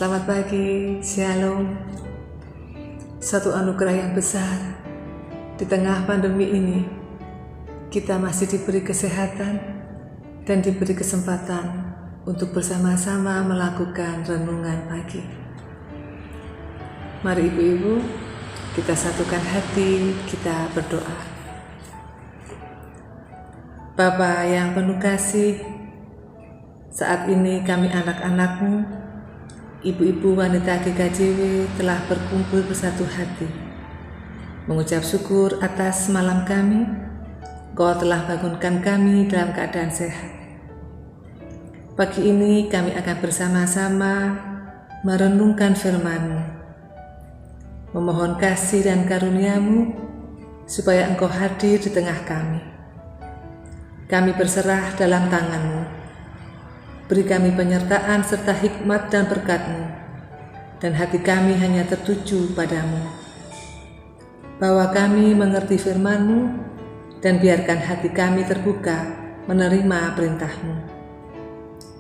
Selamat pagi, Shalom. Satu anugerah yang besar. Di tengah pandemi ini, kita masih diberi kesehatan dan diberi kesempatan untuk bersama-sama melakukan renungan pagi. Mari ibu-ibu, kita satukan hati, kita berdoa. Bapa yang penuh kasih, saat ini kami anak-anak-Mu, ibu-ibu wanita GKJW telah berkumpul bersatu hati, mengucap syukur atas malam kami. Kau telah bangunkan kami dalam keadaan sehat. Pagi ini kami akan bersama-sama merenungkan firman-Mu, memohon kasih dan karunia-Mu supaya Engkau hadir di tengah kami. Kami berserah dalam tangan-Mu. Beri kami penyertaan serta hikmat dan berkat-Mu, dan hati kami hanya tertuju padamu. Bawa kami mengerti firman-Mu, dan biarkan hati kami terbuka menerima perintah-Mu.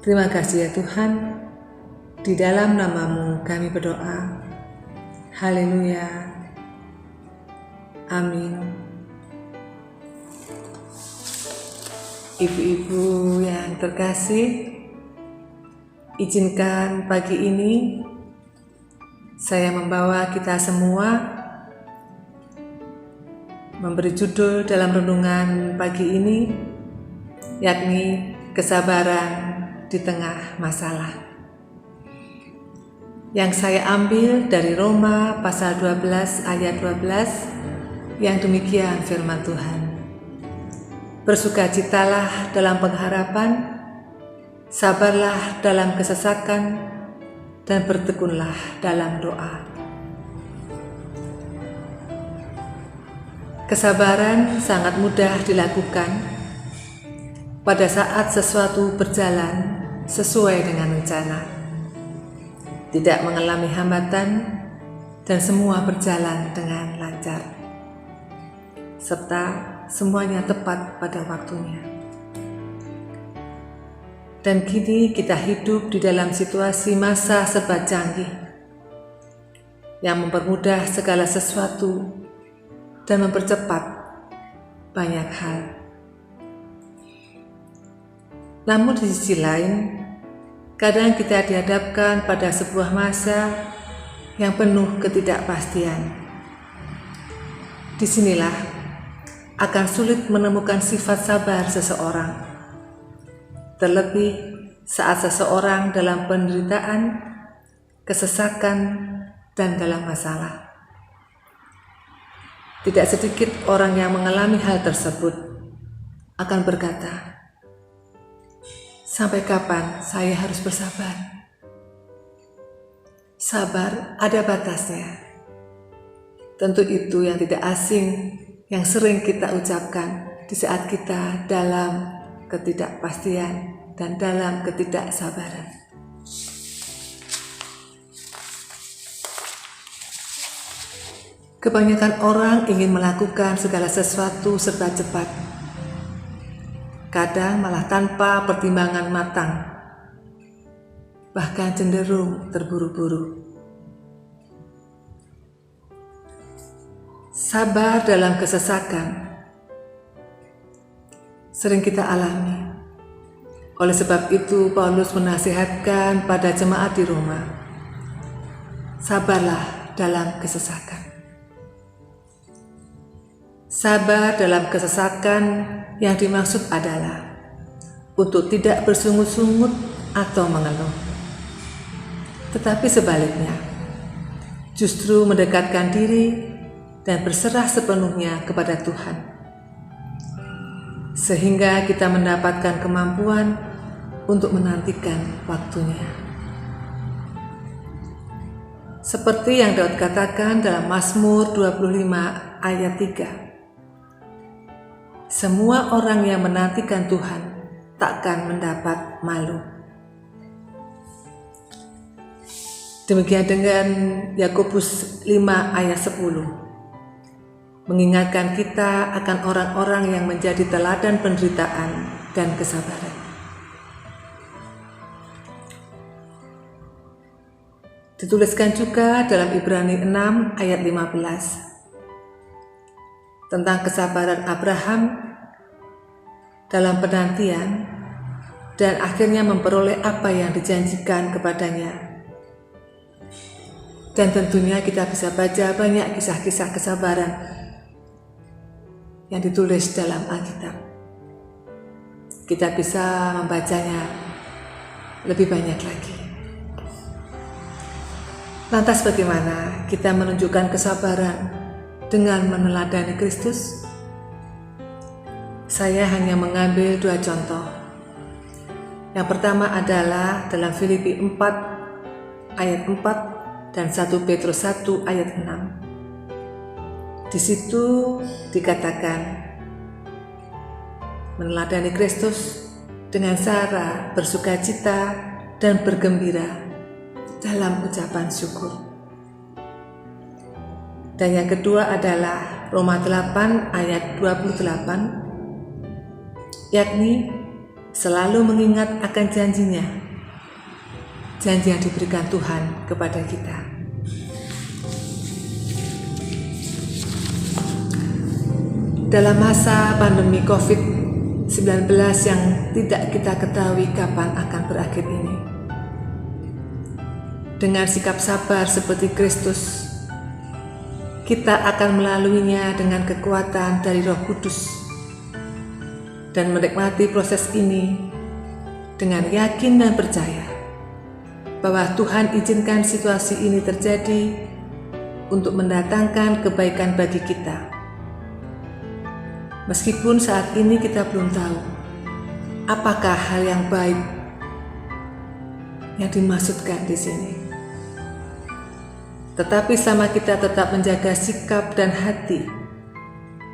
Terima kasih ya Tuhan, di dalam nama-Mu kami berdoa. Haleluya. Amin. Ibu-ibu yang terkasih, izinkan pagi ini saya membawa kita semua memberi judul dalam renungan pagi ini, yakni kesabaran di tengah masalah. Yang saya ambil dari Roma pasal 12 ayat 12 yang demikian firman Tuhan. Bersukacitalah dalam pengharapan, sabarlah dalam kesesakan, dan bertekunlah dalam doa. Kesabaran sangat mudah dilakukan pada saat sesuatu berjalan sesuai dengan rencana, tidak mengalami hambatan, dan semua berjalan dengan lancar, serta semuanya tepat pada waktunya. Dan kini kita hidup di dalam situasi masa serba canggih yang mempermudah segala sesuatu dan mempercepat banyak hal. Namun di sisi lain, kadang kita dihadapkan pada sebuah masa yang penuh ketidakpastian. Disinilah akan sulit menemukan sifat sabar seseorang. Terlebih saat seseorang dalam penderitaan, kesesakan, dan dalam masalah. Tidak sedikit orang yang mengalami hal tersebut akan berkata, "Sampai kapan saya harus bersabar?" Sabar ada batasnya. Tentu itu yang tidak asing, yang sering kita ucapkan di saat kita dalam ketidakpastian dan dalam ketidaksabaran. Kebanyakan orang ingin melakukan segala sesuatu serba cepat, kadang malah tanpa pertimbangan matang, bahkan cenderung terburu-buru. Sabar dalam kesesakan sering kita alami. Oleh sebab itu, Paulus menasihatkan pada jemaat di Roma, sabarlah dalam kesesakan. Sabar dalam kesesakan yang dimaksud adalah untuk tidak bersungut-sungut atau mengeluh, tetapi sebaliknya, justru mendekatkan diri dan berserah sepenuhnya kepada Tuhan, sehingga kita mendapatkan kemampuan untuk menantikan waktunya. Seperti yang Daud katakan dalam Mazmur 25 ayat 3, "Semua orang yang menantikan Tuhan takkan mendapat malu." Demikian dengan Yakobus 5 ayat 10. Mengingatkan kita akan orang-orang yang menjadi teladan penderitaan dan kesabaran. Dituliskan juga dalam Ibrani 6 ayat 15 tentang kesabaran Abraham dalam penantian dan akhirnya memperoleh apa yang dijanjikan kepadanya. Dan tentunya kita bisa baca banyak kisah-kisah kesabaran yang ditulis dalam Alkitab. Kita bisa membacanya lebih banyak lagi. Lantas bagaimana kita menunjukkan kesabaran dengan meneladani Kristus? Saya hanya mengambil 2 contoh. Yang pertama adalah dalam Filipi 4 ayat 4 dan 1 Petrus 1 ayat 6. Di situ dikatakan meneladani Kristus dengan cara bersukacita dan bergembira dalam ucapan syukur. Dan yang kedua adalah Roma 8 ayat 28, yakni selalu mengingat akan janjinya, janji yang diberikan Tuhan kepada kita. Dalam masa pandemi COVID-19 yang tidak kita ketahui kapan akan berakhir ini, dengan sikap sabar seperti Kristus, kita akan melaluinya dengan kekuatan dari Roh Kudus dan menikmati proses ini dengan yakin dan percaya bahwa Tuhan izinkan situasi ini terjadi untuk mendatangkan kebaikan bagi kita. Meskipun saat ini kita belum tahu apakah hal yang baik yang dimaksudkan di sini. Tetapi selama kita tetap menjaga sikap dan hati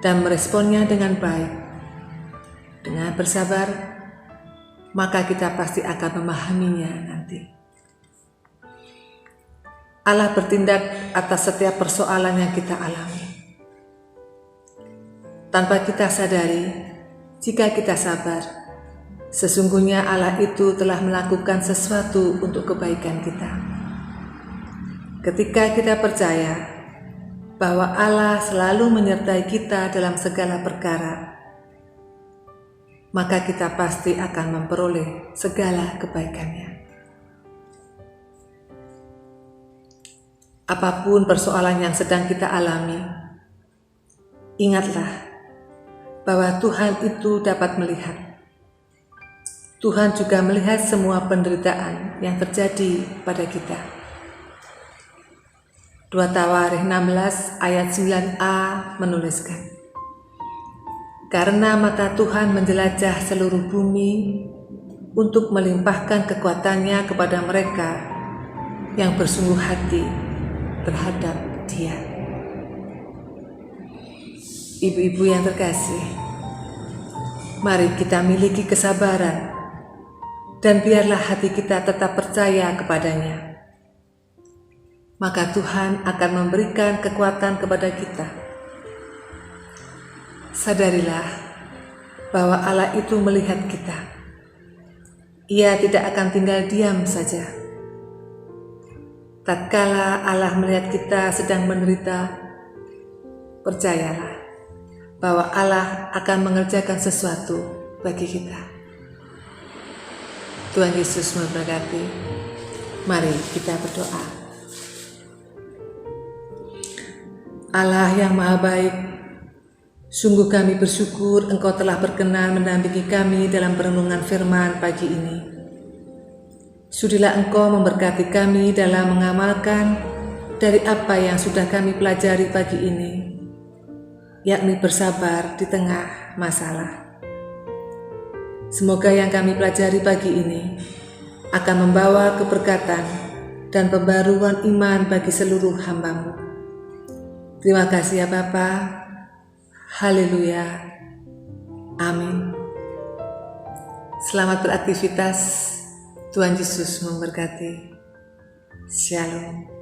dan meresponnya dengan baik, dengan bersabar, maka kita pasti akan memahaminya nanti. Allah bertindak atas setiap persoalan yang kita alami. Tanpa kita sadari, jika kita sabar, sesungguhnya Allah itu telah melakukan sesuatu untuk kebaikan kita. Ketika kita percaya bahwa Allah selalu menyertai kita dalam segala perkara, maka kita pasti akan memperoleh segala kebaikannya. Apapun persoalan yang sedang kita alami, ingatlah bahwa Tuhan itu dapat melihat. Tuhan juga melihat semua penderitaan yang terjadi pada kita. 2 Tawarikh 16 ayat 9a menuliskan, karena mata Tuhan menjelajah seluruh bumi untuk melimpahkan kekuatannya kepada mereka yang bersungguh hati terhadap Dia. Ibu-ibu yang terkasih, mari kita miliki kesabaran dan biarlah hati kita tetap percaya kepadanya. Maka Tuhan akan memberikan kekuatan kepada kita. Sadarilah bahwa Allah itu melihat kita. Ia tidak akan tinggal diam saja. Tatkala Allah melihat kita sedang menderita, percayalah bahwa Allah akan mengerjakan sesuatu bagi kita. Tuhan Yesus memberkati. Mari kita berdoa. Allah yang Maha Baik, sungguh kami bersyukur Engkau telah berkenan mendampingi kami dalam perenungan firman pagi ini. Sudilah Engkau memberkati kami dalam mengamalkan dari apa yang sudah kami pelajari pagi ini, yakni bersabar di tengah masalah. Semoga yang kami pelajari pagi ini akan membawa keberkatan dan pembaruan iman bagi seluruh hamba-Mu. Terima kasih ya Bapa. Haleluya. Amin. Selamat beraktivitas. Tuhan Yesus memberkati. Shalom.